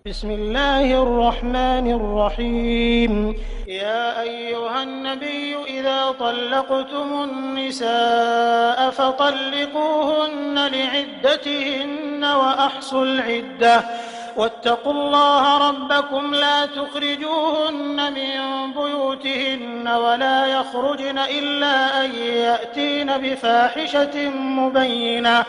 بسم الله الرحمن الرحيم. يا أيها النبي إذا طلقتم النساء فطلقوهن لعدتهن وأحصوا العدة واتقوا الله ربكم لا تخرجوهن من بيوتهن ولا يخرجن إلا أن يأتين بفاحشة مبينة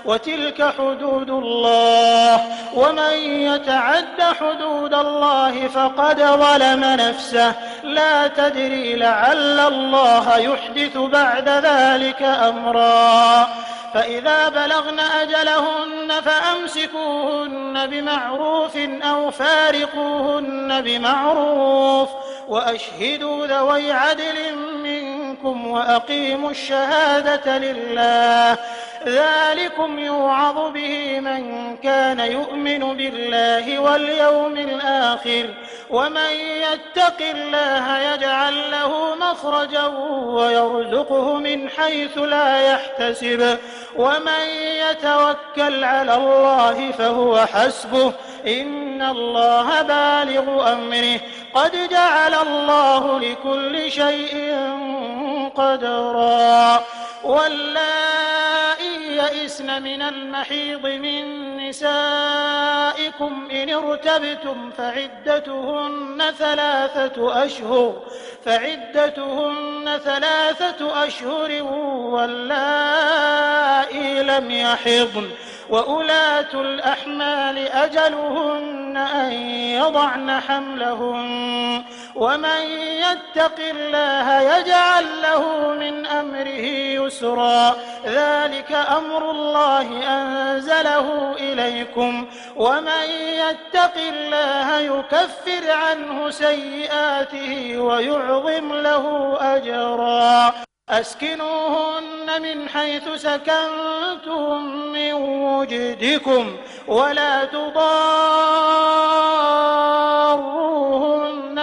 وتلك حدود الله ومن يتعد حدود الله فقد ظلم نفسه لا تدري لعل الله يحدث بعد ذلك أمرا فإذا بلغن أجلهن فأمسكوهن بمعروف أو فارقوهن بمعروف وأشهدوا ذوي عدل منكم وأقيموا الشهادة لله ذلكم يوعظ به من كان يؤمن بالله واليوم الآخر ومن يتق الله يجعل له مخرجا ويرزقه من حيث لا يحتسب ومن يتوكل على الله فهو حسبه إن الله بالغ أمره قد جعل الله لكل شيء قدرا واللائي يئسن من المحيض من نسائكم إن ارتبتم فعدتهن ثلاثة أشهر واللائي لم يحضن وأولاة الأحمال أجلهن أن يضعن حملهن ومن يتق الله يجعل له من أمره يسرا ذلك أمر الله أنزله إليكم ومن يتق الله يكفر عنه سيئاته ويعظم له أجرا أسكنوهن من حيث سكنتم من وجدكم ولا تضاروهن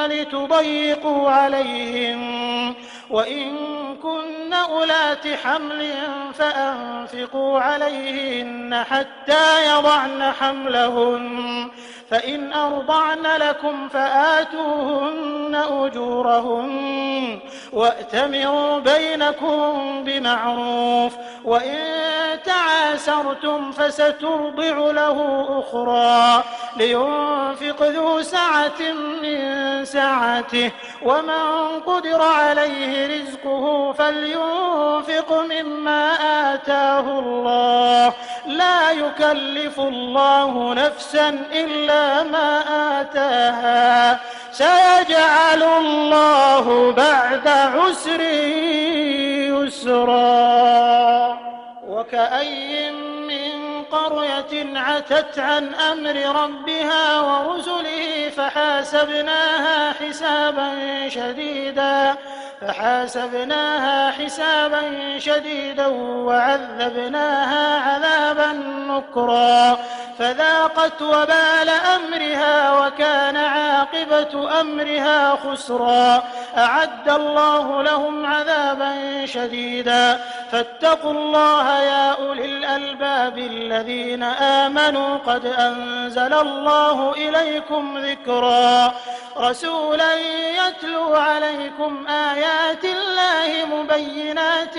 لتضيقوا عليهن وإن كن أولات حمل فأنفقوا عليهن حتى يضعن حملهن فإن أرضعن لكم فآتوهن أجورهن وأتمروا بينكم بمعروف وإن تعاسرتم فسترضع له أخرى لينفق ذو سعة من سعته ومن قدر عليه رزقه فلينفق مما آتاه الله لا يكلف الله نفسا إلا ما آتاها سيجعل الله بعد عسر يسرا وكأي من قرية عتت عن أمر ربها ورسله فحاسبناها حسابا شديدا وعذبناها عذابا نكرا فذاقت وبال أمرها وكان عاقبة أمرها خسرا أعد الله لهم عذابا شديدا فاتقوا الله يا أولي الألباب الذين آمنوا قد أنزل الله إليكم ذكرا رسولا يتلو عليكم آيات الله مبينات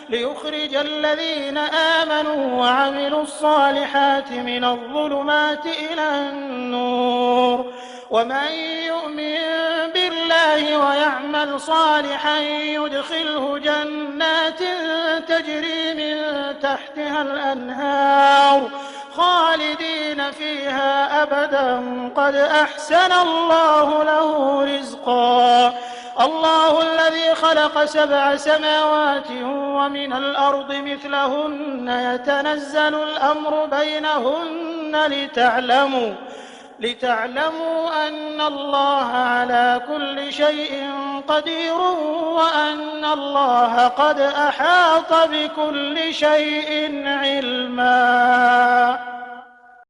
ليخرج الذين آمنوا وعملوا الصالحات من الظلمات إلى النور ومن يؤمن بالله ويعمل صالحا يدخله جنات تجري من تحتها الأنهار خالدين فيها أبدا قد أحسن الله له رزقا الله الذي خلق 7 سماوات ومن الأرض مثلهن يتنزل الأمر بينهن لتعلموا أن الله على كل شيء قدير وأن الله قد أحاط بكل شيء علما